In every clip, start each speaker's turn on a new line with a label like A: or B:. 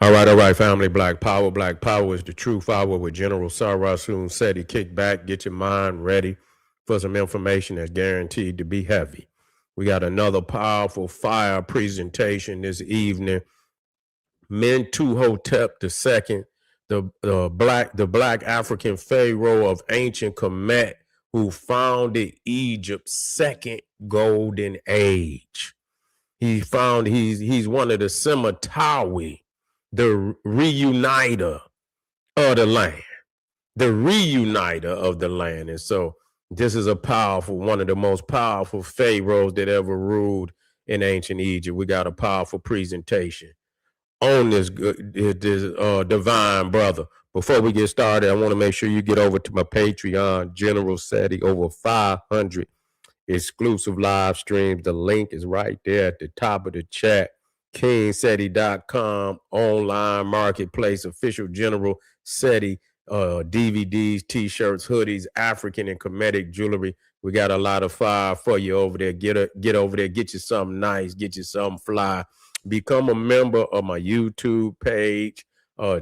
A: All right, family. Black Power. Black Power is the truth hour with General Sarasun Seti. Kick back, get your mind ready for some information that's guaranteed to be heavy. We got another powerful fire presentation this evening. Mentuhotep II, the black African pharaoh of ancient Kemet, who founded Egypt's second golden age. He's one of the Semitawi, the reuniter of the land, the reuniter of the land. And so this is one of the most powerful pharaohs that ever ruled in ancient Egypt. We got a powerful presentation on this divine brother. Before we get started, I want to make sure you get over to my Patreon, General Seti, over 500 exclusive live streams. The link is right there at the top of the chat. KingSeti.com, online marketplace, official General Seti DVDs, t-shirts, hoodies, African and Kemetic jewelry. We got a lot of fire for you over there. Get over there, get you something nice, get you something fly. Become a member of my YouTube page,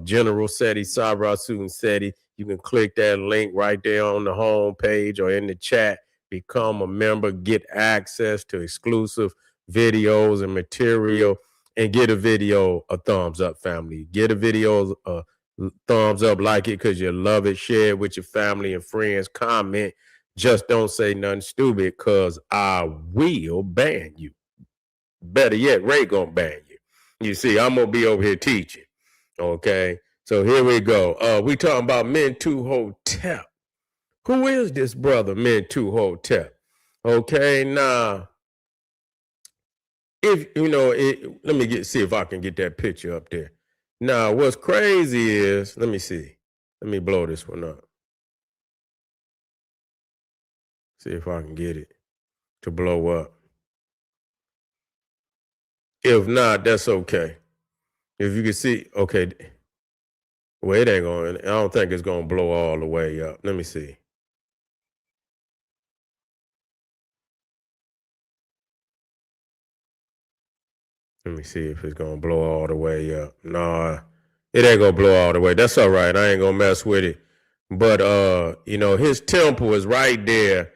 A: General Seti, Sarasun Seti. You can click that link right there on the home page or in the chat. Become a member, get access to exclusive videos and material, and get a video a thumbs up, family. Get a video a thumbs up, like it because you love it. Share it with your family and friends. Comment. Just don't say nothing stupid because I will ban you. Better yet, Ray gonna ban you. You see, I'm gonna be over here teaching. Okay, so here we go. We talking about Mentuhotep. Who is this brother Mentuhotep? Okay, now, if you know, let me see if I can get that picture up there. Now, what's crazy is, let me see. Let me blow this one up. See if I can get it to blow up. If not, that's okay. If you can see, okay. Well, it ain't going, I don't think it's going to blow all the way up. Let me see. Let me see if it's going to blow all the way up. No, it ain't going to blow all the way. That's all right. I ain't going to mess with it. But, you know, his temple is right there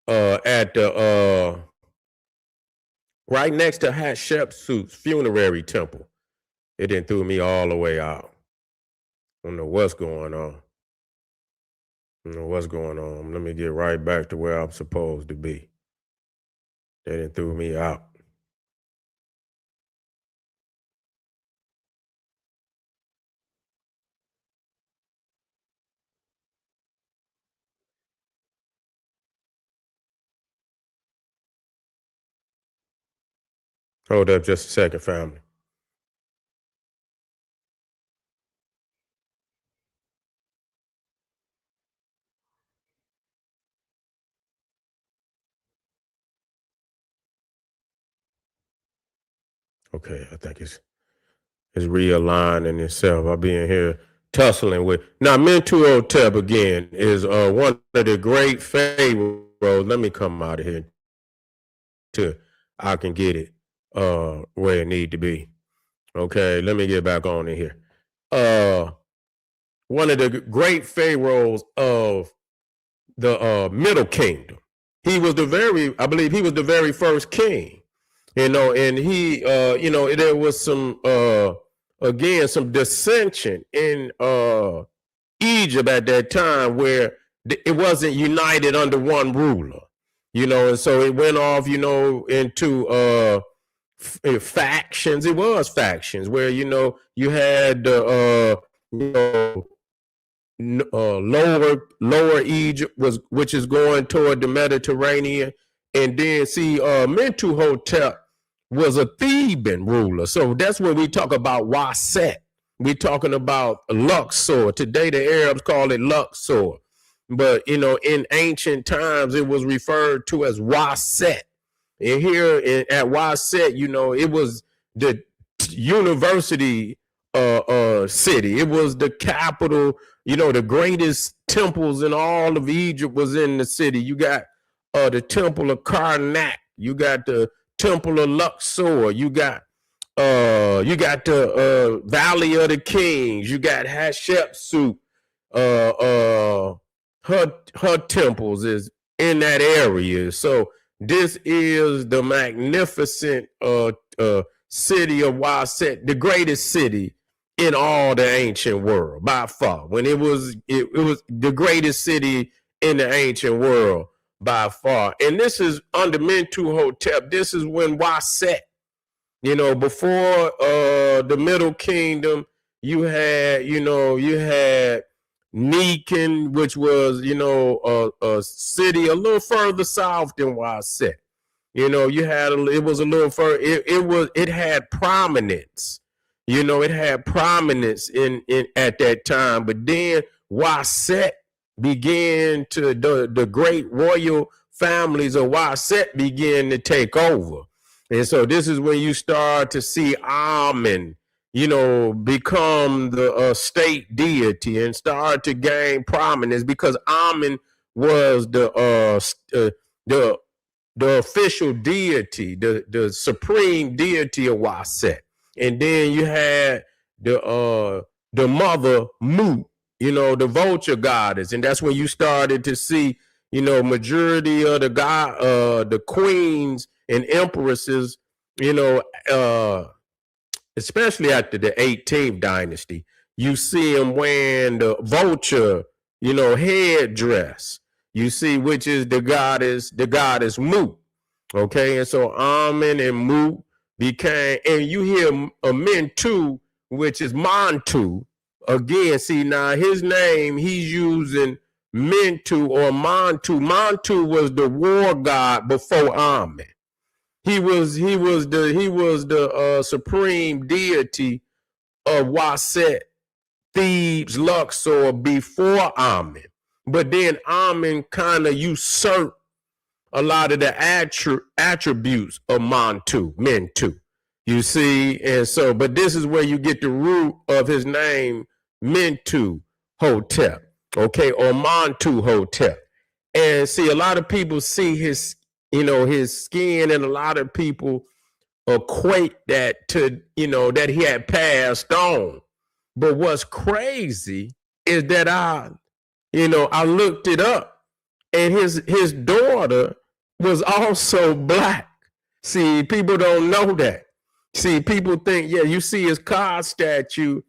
A: at the, right next to Hatshepsut's funerary temple. It didn't threw me all the way out. I don't know what's going on. I don't know what's going on. Let me get right back to where I'm supposed to be. They didn't threw me out. Hold up just a second, family. Okay, I think it's realigning itself. I'll be in here tussling with. Now, Mentuhotep again is one of the great pharaohs. Let me come out of here till I can get it where it need to be. Okay, let me get back on in here. One of the great pharaohs of the Middle Kingdom. He was I believe he was the very first king. You know, and he, you know, there was some, again, some dissension in Egypt at that time where it wasn't united under one ruler, you know, and so it went off, you know, into factions. It was factions where, you know, you had, you know, lower Egypt which is going toward the Mediterranean, and then see Mentuhotep was a Theban ruler. So that's when we talk about Waset. We're talking about Luxor. Today the Arabs call it Luxor. But, you know, in ancient times, it was referred to as Waset. And here at Waset, you know, it was the university city. It was the capital. You know, the greatest temples in all of Egypt was in the city. You got the Temple of Karnak. You got the Temple of Luxor. You got You got the Valley of the Kings. You got Hatshepsut. Her temples is in that area. So this is the magnificent city of Waset, the greatest city in all the ancient world by far. When it was the greatest city in the ancient world by far. And this is under Mentuhotep. This is when Waset, before the Middle Kingdom, you had Nikan, which was, a city a little further south than Waset. It was a little further. It had prominence. It had prominence in at that time. But then Waset began to the great royal families of Waset began to take over. And so this is when you start to see Amen, become the state deity and start to gain prominence, because Amen was the official deity, the supreme deity of Waset. And then you had the mother Mu, the vulture goddess, and that's when you started to see, majority of the queens and empresses, especially after the 18th dynasty, you see them wearing the vulture, headdress. You see, which is the goddess Mu. Okay, and so Amen and Mu became, and you hear Mentu, which is Mantu. Again, see now his name, he's using Mentu or Mantu. Mantu was the war god before Amen. He was the supreme deity of Waset, Thebes, Luxor before Amen. But then Amen kind of usurped a lot of the attributes of Mentu. You see, and so, but this is where you get the root of his name, Mentuhotep, okay, or Mentuhotep. And see, a lot of people see his skin, and a lot of people equate that to, that he had passed on. But what's crazy is that I looked it up, and his daughter was also black. See, people don't know that. See, people think, you see his Ka statue,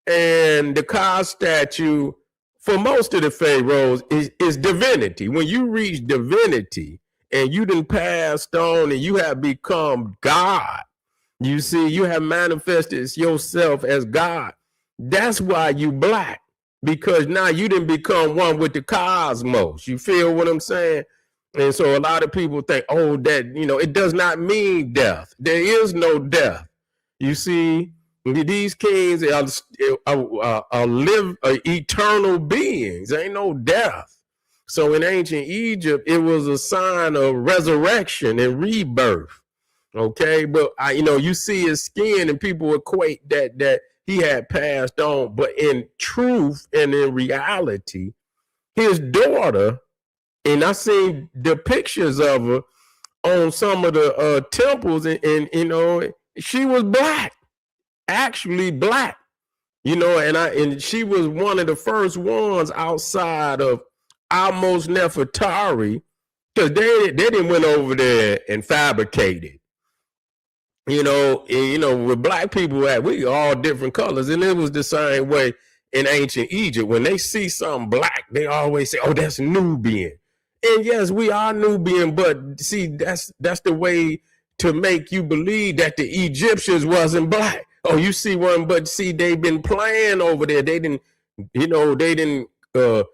A: and the Ka statue for most of the pharaohs is divinity. When you reach divinity and you done passed on and you have become God, you see, you have manifested yourself as God. That's why you black, because now you didn't become one with the cosmos. You feel what I'm saying? And so a lot of people think, that, it does not mean death. There is no death. You see, these kings are eternal beings. There ain't no death. So in ancient Egypt, it was a sign of resurrection and rebirth. Okay, but you see his skin, and people equate that he had passed on. But in truth and in reality, his daughter, and I seen the pictures of her on some of the temples, and she was black, actually black, and she was one of the first ones outside of Amos Nefertari, because they didn't went over there and fabricated. With black people, we all different colors, and it was the same way in ancient Egypt. When they see something black, they always say, "Oh, that's Nubian." And yes, we are Nubian, but see, that's the way to make you believe that the Egyptians wasn't black. Oh, you see one, but see, they've been playing over there. They didn't, the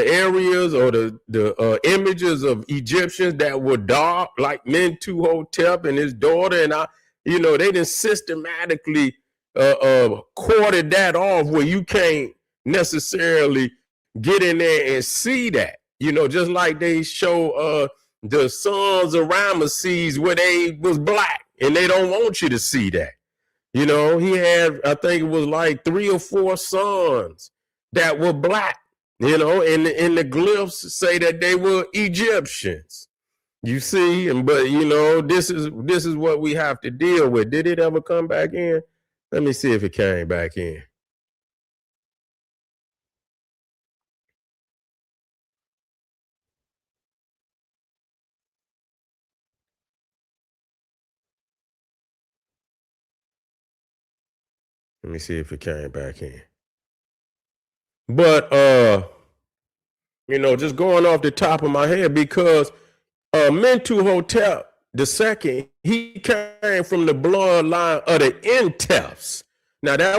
A: areas or the images of Egyptians that were dark, like Mentuhotep and his daughter, and they didn't systematically quartered that off where you can't necessarily get in there and see that. Just like they show the sons of Ramesses where they was black, and they don't want you to see that. He had, I think it was like 3 or 4 sons that were black, and the glyphs say that they were Egyptians. You see, but this is what we have to deal with. Did it ever come back in? Let me see if it came back in. Let me see if it came back in. But just going off the top of my head, because Mentuhotep II, he came from the bloodline of the Intefs. Now that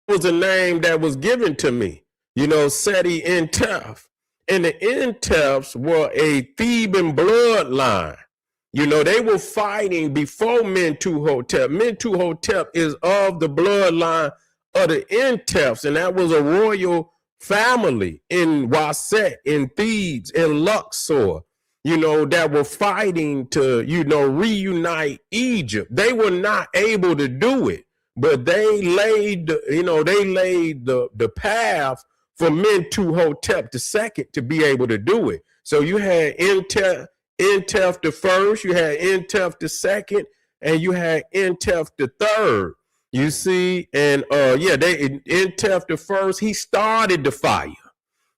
A: was a name that was given to me, Seti Intef. And the Intefs were a Theban bloodline. They were fighting before Mentuhotep. Mentuhotep is of the bloodline of the Intefs, and that was a royal family in Waset, in Thebes, in Luxor, that were fighting to, reunite Egypt. They were not able to do it, but they laid, the path for Mentuhotep II to be able to do it. So you had Intef the first, you had Intef the second, and you had Intef the third. You see, and Intef the first, he started the fire.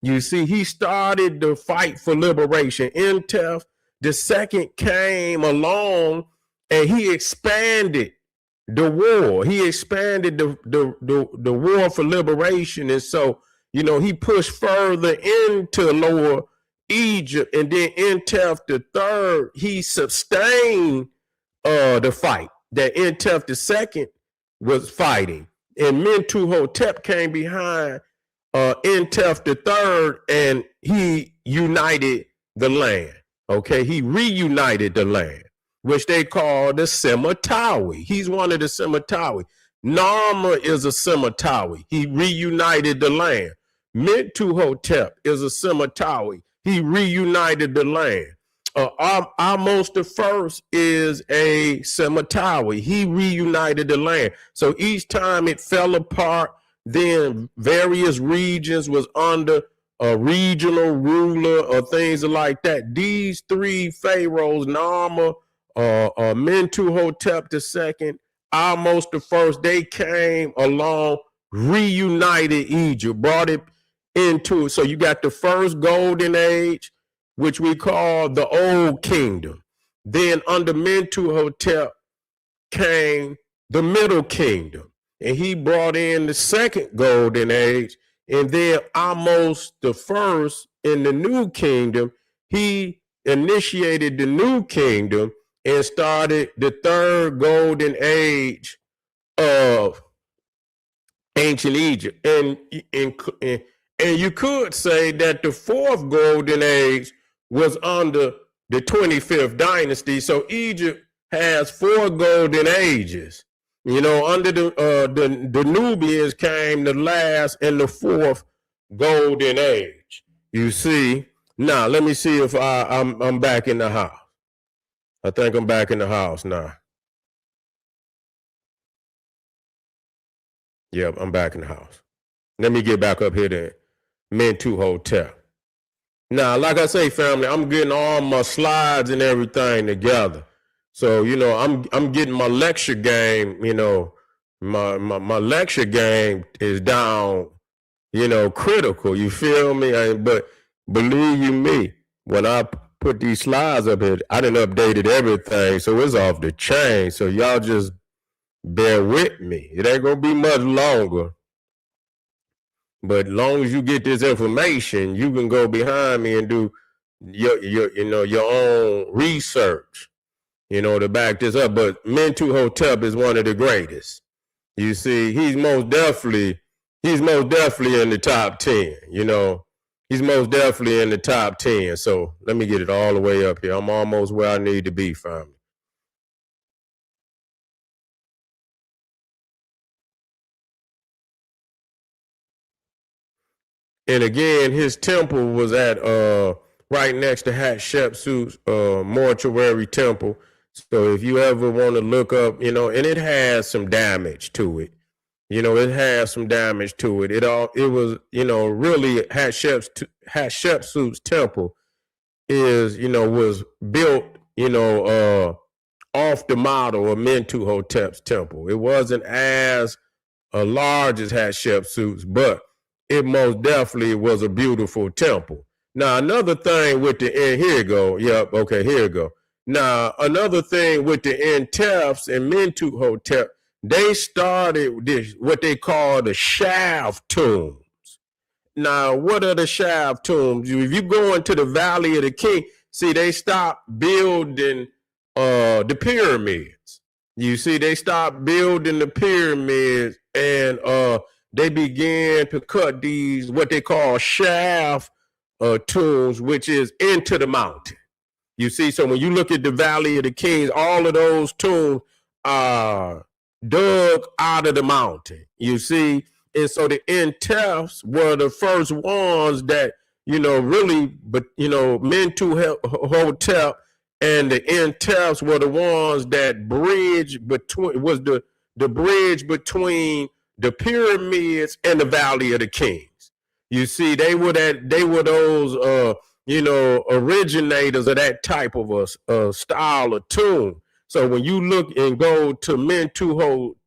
A: You see, he started the fight for liberation. Intef the second came along and he expanded the war. He expanded the war for liberation. And so, he pushed further into Lower Egypt. And then Intef the third, he sustained the fight that Intef the second was fighting. And Mentuhotep came behind Intef the third, and he united the land. Okay, he reunited the land, which they call the Semitawi. He's one of the Semitawi. Narmer is a Semitawi. He reunited the land. Mentuhotep is a Semitawi. He reunited the land. Ahmose the first is a Semitawi. He reunited the land. So each time it fell apart, then various regions was under a regional ruler or things like that. These three pharaohs, Narmer, Mentuhotep II, Ahmose the first, they came along, reunited Egypt, brought it into. So you got the first golden age, which we call the Old Kingdom. Then under Mentuhotep came the Middle Kingdom, and he brought in the second golden age. And then Ahmose the first in the New Kingdom, he initiated the New Kingdom and started the third golden age of ancient Egypt. And you could say that the fourth golden age was under the 25th dynasty. So Egypt has four golden ages. Under the Nubians came the last and the fourth golden age. You see. Now let me see if I'm back in the house. I think I'm back in the house now. Yep, I'm back in the house. Let me get back up here to Mentuhotep. Now, like I say, family, I'm getting all my slides and everything together. So, I'm getting my lecture game, my lecture game is down, critical. You feel me? But believe you me, when I put these slides up here, I done updated everything. So it's off the chain. So y'all just bear with me. It ain't going to be much longer. But as long as you get this information, you can go behind me and do your own research, to back this up. But Mentuhotep is one of the greatest. You see, he's most definitely in the top 10, He's most definitely in the top 10. So let me get it all the way up here. I'm almost where I need to be, family. And again, his temple was at right next to Hatshepsut's mortuary temple. So if you ever want to look up, and it has some damage to it. It has some damage to it. It was, really Hatshepsut's temple is, was built, off the model of Mentuhotep's temple. It wasn't as large as Hatshepsut's, but it most definitely was a beautiful temple. Now, another thing with the end, here you go. Yep, okay, here you go. Now, another thing with the Intefs and Mentuhotep, they started this, what they call the shaft tomb. Now, what are the shaft tombs? If you go into the Valley of the King, see, they stopped building the pyramids. You see, they stopped building the pyramids, and they began to cut these, what they call shaft tombs, which is into the mountain. You see, so when you look at the Valley of the Kings, all of those tombs are dug out of the mountain. You see, and so the Intefs were the first ones that, really, but, Mentuhotep and the Intefs were the ones that bridged between, was the bridge between the pyramids and the Valley of the Kings. You see, they were those, originators of that type of a style of tomb. So when you look and go to Mentuhotep's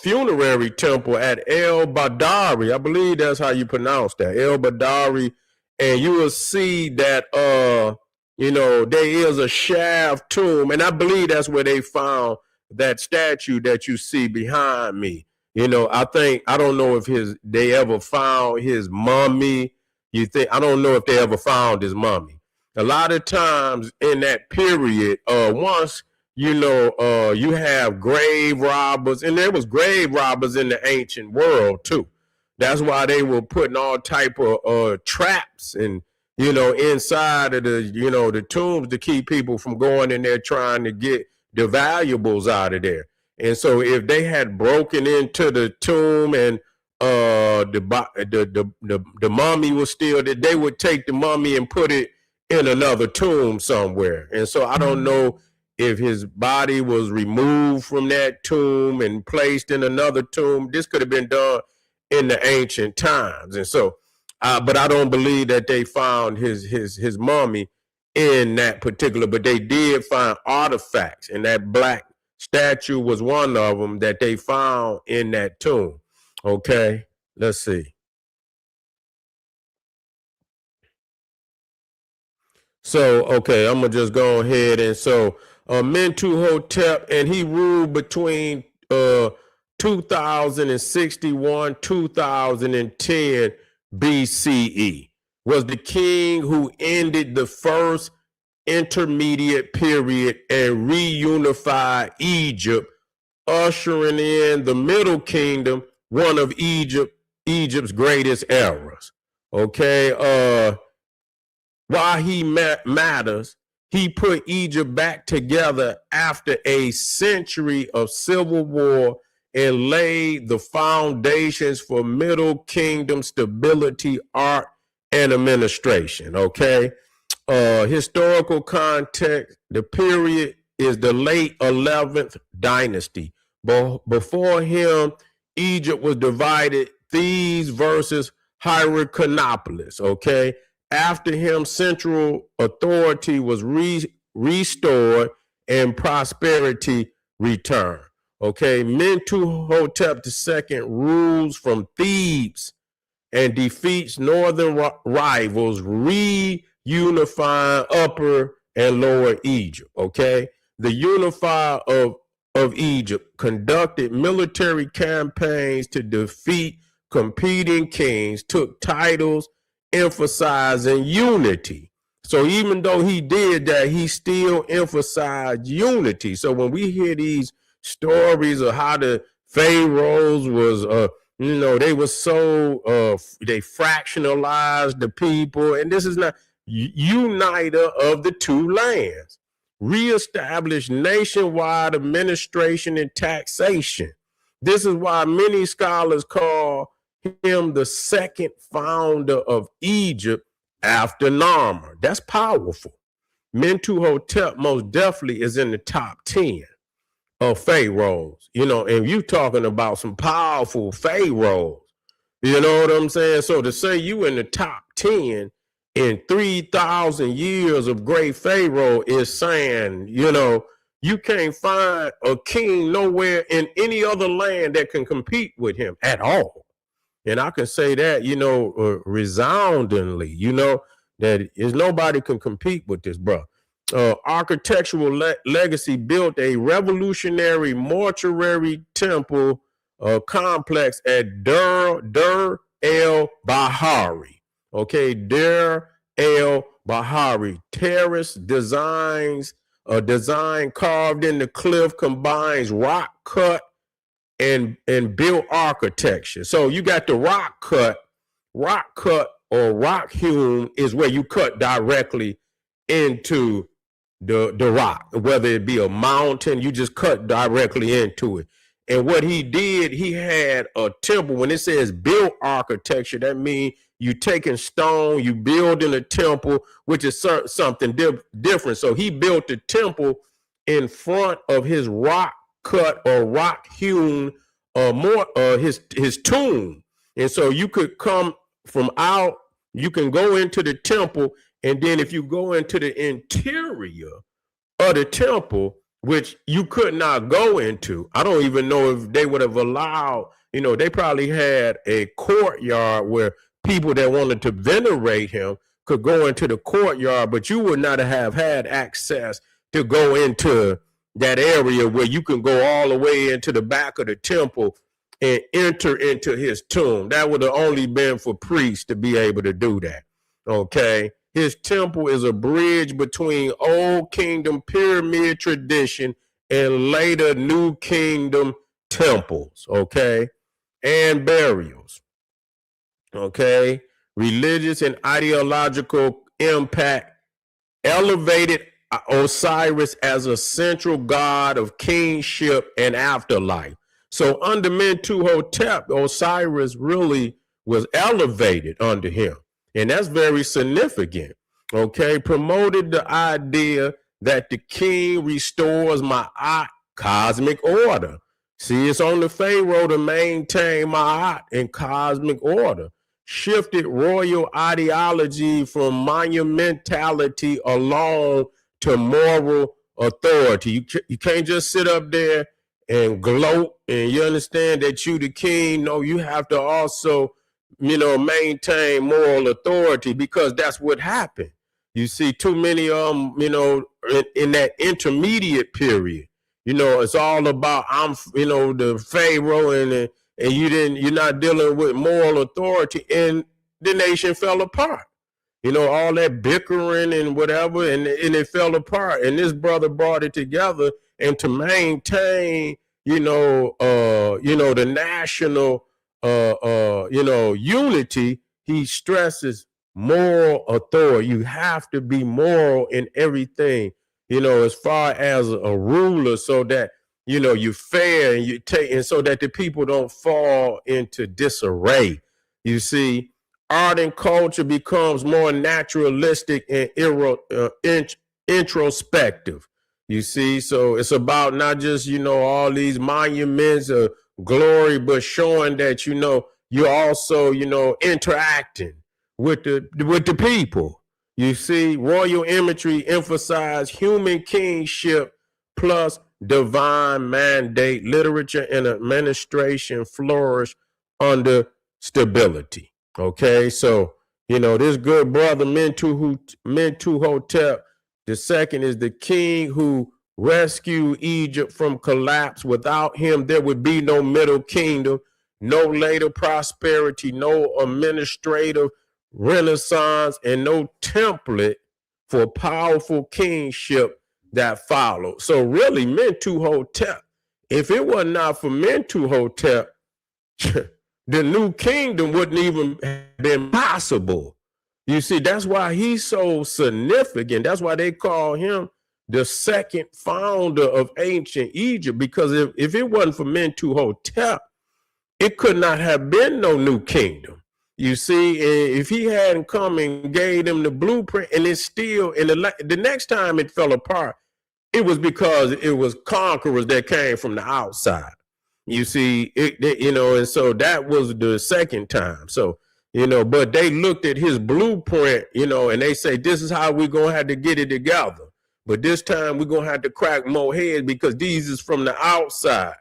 A: funerary temple at El Badari, I believe that's how you pronounce that, El Badari, and you will see that there is a shaft tomb, and I believe that's where they found that statue that you see behind me. I don't know if they ever found his mummy. I don't know if they ever found his mummy. A lot of times in that period, once you have grave robbers, and there was grave robbers in the ancient world too. That's why they were putting all type of traps and inside of the tombs to keep people from going in there trying to get the valuables out of there. And so if they had broken into the tomb and the mummy was still there, they would take the mummy and put it in another tomb somewhere. And so I don't know if his body was removed from that tomb and placed in another tomb. This could have been done in the ancient times. And so, but I don't believe that they found his mummy in that particular, but they did find artifacts, and that black statue was one of them that they found in that tomb. Okay, let's see. So, okay, I'm going to just go ahead. And so Mentuhotep, and he ruled between 2061, 2010 BCE, was the king who ended the first intermediate period and reunified Egypt, ushering in the Middle Kingdom, one of Egypt's greatest eras. Okay, why he matters, he put Egypt back together after a century of civil war and laid the foundations for Middle Kingdom stability, art, and administration. Okay, historical context, the period is the late 11th dynasty. Before him, Egypt was divided, Thebes versus Hyrcanopolis. Okay, after him, central authority was restored and prosperity returned. Okay, Mentuhotep II rules from Thebes and defeats northern rivals, reunifying Upper and Lower Egypt. Okay, the unifier of Egypt conducted military campaigns to defeat competing kings, took titles, emphasizing unity. So even though he did that, he still emphasized unity. So when we hear these stories of how the pharaohs was, they were so, they fractionalized the people, and this is not uniter of the two lands, reestablished nationwide administration and taxation. This is why many scholars call him the second founder of Egypt after Narmer. That's powerful. Mentuhotep most definitely is in the top 10 of pharaohs, and you talking about some powerful pharaohs. You know what I'm saying? So to say you in the top 10 in 3,000 years of great Pharaoh is saying, you can't find a king nowhere in any other land that can compete with him at all. And I can say that, resoundingly, that is nobody can compete with this, bro. Architectural legacy built a revolutionary mortuary temple complex at Dur el Bahari. Okay, Dur el Bahari. Terrace designs, a design carved in the cliff combines rock cut and built architecture. So you got the rock cut or rock hewn is where you cut directly into the rock, whether it be a mountain, you just cut directly into it. And what he did, he had a temple. When it says built architecture, that means you taking stone, you building a temple, which is something different. So he built the temple in front of his rock cut or rock hewn his tomb. And so you could come from out, you can go into the temple, and then if you go into the interior of the temple, which you could not go into, I don't even know if they would have allowed, they probably had a courtyard where people that wanted to venerate him could go into the courtyard, but you would not have had access to go into that area where you can go all the way into the back of the temple and enter into his tomb. That would have only been for priests to be able to do that. Okay. His temple is a bridge between Old Kingdom pyramid tradition and later New Kingdom temples. Okay. And burials. Okay. Religious and ideological impact elevated Osiris as a central god of kingship and afterlife. So under Mentuhotep, Osiris really was elevated under him. And that's very significant. Okay. Promoted the idea that the king restores Ma'at cosmic order. See, it's on the Pharaoh to maintain Ma'at and cosmic order. Shifted royal ideology from monumentality alone to moral authority. You can't just sit up there and gloat and you understand that you the king. No, you have to also, maintain moral authority, because that's what happened. You see too many in that intermediate period, it's all about the Pharaoh and you're not dealing with moral authority, and the nation fell apart. All that bickering and whatever, and it fell apart. And this brother brought it together, and to maintain, the national, unity, he stresses moral authority. You have to be moral in everything, as far as a ruler, so that, you're fair and you take, and so that the people don't fall into disarray. You see, art and culture becomes more naturalistic and introspective. You see, so it's about not just, all these monuments of glory, but showing that, you're also, interacting with the people. You see, royal imagery emphasize human kingship plus divine mandate. Literature and administration flourish under stability. Okay, so, this good brother Mentuhotep II is the king who rescued Egypt from collapse. Without him, there would be no Middle Kingdom, no later prosperity, no administrative renaissance, and no template for powerful kingship that followed. So really, Mentuhotep, if it was not for Mentuhotep, the new kingdom wouldn't even have been possible. You see, that's why he's so significant. That's why they call him the second founder of ancient Egypt, because if it wasn't for Mentuhotep, it could not have been no new kingdom. You see, if he hadn't come and gave them the blueprint, and it's still, and the next time it fell apart, it was because it was conquerors that came from the outside. You see, and so that was the second time. So, but they looked at his blueprint, and they say, this is how we're going to have to get it together. But this time we're going to have to crack more heads because these is from the outside.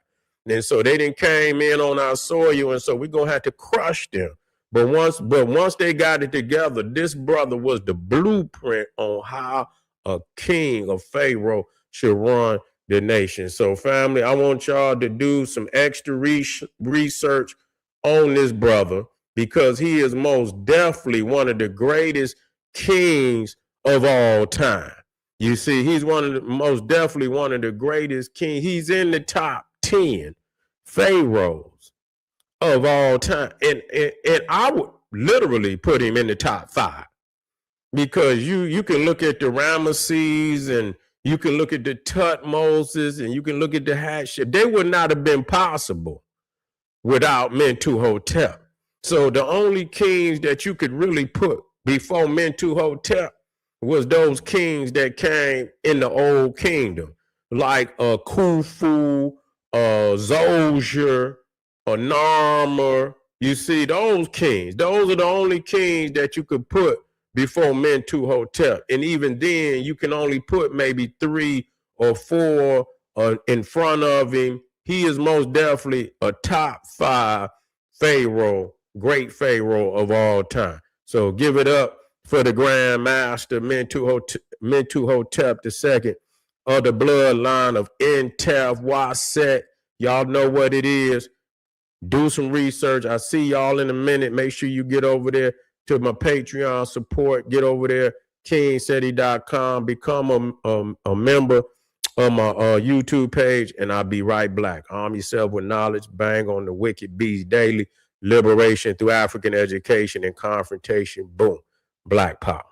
A: And so they didn't came in on our soil, and so we're going to have to crush them. But once they got it together, this brother was the blueprint on how a king, a Pharaoh, should run the nation. So family, I want y'all to do some extra research on this brother, because he is most definitely one of the greatest kings of all time. You see, he's most definitely one of the greatest kings. He's in the top 10 pharaohs of all time. And I would literally put him in the top 5, because you can look at the Ramesses, and you can look at the Tutmosis, and you can look at the Hatshepsut. They would not have been possible without Mentuhotep. So the only kings that you could really put before Mentuhotep was those kings that came in the old kingdom, like Khufu, Zoser, Narmer. You see, those kings, those are the only kings that you could put before Mentuhotep. And even then, you can only put maybe 3 or 4 in front of him. He is most definitely a top 5 Pharaoh, great Pharaoh of all time. So give it up for the Grand Master Mentuhotep II of the bloodline of Entef Waset. Y'all know what it is. Do some research. I see y'all in a minute. Make sure you get over there to my Patreon support. Get over there, kingseti.com. Become a member of my YouTube page, and I'll be right back. Arm yourself with knowledge. Bang on the wicked beast daily. Liberation through African education and confrontation. Boom. Black power.